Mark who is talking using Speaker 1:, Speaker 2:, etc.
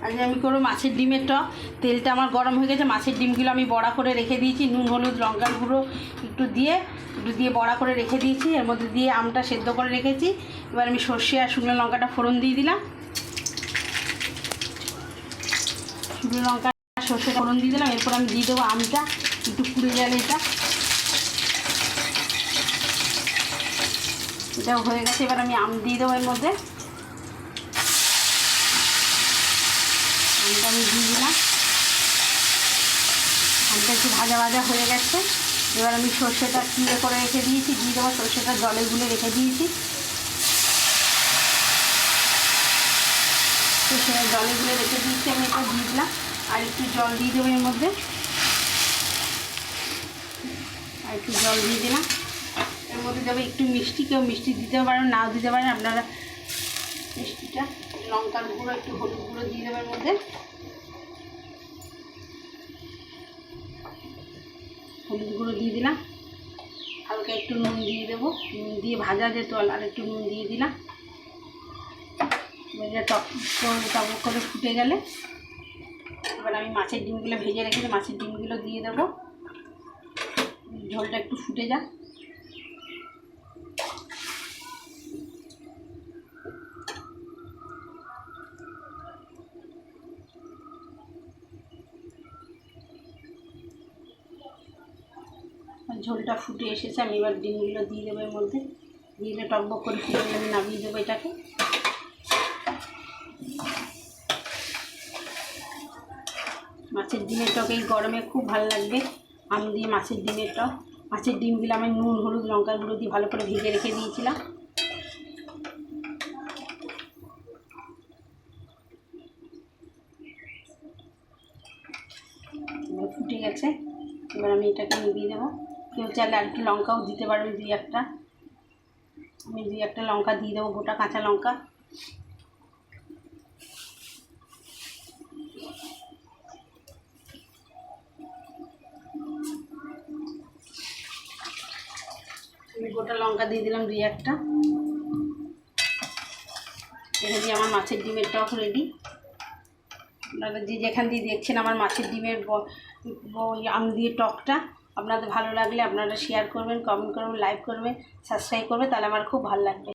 Speaker 1: আজ আমি করবো মাছের ডিমের টক। তেলটা আমার গরম হয়ে গেছে, মাছের ডিমগুলো আমি বড়া করে রেখে দিয়েছি, নুন হলুদ লঙ্কার গুঁড়ো একটু দিয়ে বড়া করে রেখে দিয়েছি। এর মধ্যে দিয়ে আমটা সেদ্ধ করে রেখেছি। এবার আমি সর্ষে আর শুকনো লঙ্কাটা ফোড়ন দিয়ে দিলাম। শুকনো লঙ্কা সর্ষেটা ফোড়ন দিয়ে দিলাম। এরপর আমি দিয়ে দেবো আমটা, একটু পুড়ে গেলে এটাও হয়ে গেছে। এবার আমি আম দিয়ে দেবো এর মধ্যে। আমটা আমি দিয়ে দিলাম। আমটা একটু ভাজা ভাজা হয়ে গেছে। এবার আমি সর্ষেটা চিড়ে করে রেখে দিয়েছি, দিয়ে দেবো। সর্ষেটা জলে গুলে রেখে দিয়েছি, সর্ষেটা জলে গুলে রেখে দিয়েছি। আমি এটা দিয়ে দিলাম, আর একটু জল দিয়ে দেবো এর মধ্যে। আর একটু জল দিয়ে দিলাম। এর মধ্যে দেবো একটু মিষ্টি, কেউ মিষ্টি দিতে পারেন, নাও দিতে পারেন আপনারা মিষ্টিটা। লঙ্কার গুঁড়ো, একটু হলুদ গুঁড়ো দিয়ে দেবো এর মধ্যে। হলুদ গুঁড়ো দিয়ে দিলাম। হালকা একটু নুন দিয়ে দেবো, নুন দিয়ে ভাজা যেত, আর একটু নুন দিয়ে দিলাম। টক করে ফুটে গেলে এবার আমি মাছের ডিমগুলো ভেজে রেখেছি, মাছের ডিমগুলো দিয়ে দেবো। ঝোলটা একটু ফুটে যাক। ঝোলটা ফুটে এসেছে, আমি এবার ডিমগুলো দিয়ে দেবো এর মধ্যে। দিয়ে টকবক করে ফুটে গেলে আমি নামিয়ে দেবো এটাকে। মাছের ডিমের টক এই গরমে খুব ভালো লাগবে, আম দিয়ে মাছের ডিমের টক। মাছের ডিমগুলো আমি নুন হলুদ লঙ্কার গুঁড়ো দিয়ে ভালো করে ভেজে রেখে দিয়েছিলাম। ফুটে গেছে, এবার আমি এটাকে নিভিয়ে দেবো। কেউ চাইলে আর একটু লঙ্কাও দিতে পারবে, দুই একটা। আমি দুই একটা লঙ্কা দিয়ে দেবো, গোটা কাঁচা লঙ্কা। আমি গোটা লঙ্কা দিয়ে দিলাম দুই একটা। এটা দিয়ে আমার মাছের ডিমের টক রেডি। আপনারা যে যেখান দিয়ে দেখছেন আমার মাছের ডিমের আম দিয়ে টকটা, আপনাদের ভালো লাগলে আপনারা শেয়ার করবেন, কমেন্ট করবেন, লাইক করবেন, সাবস্ক্রাইব করবেন, তাহলে আমার খুব ভালো লাগবে।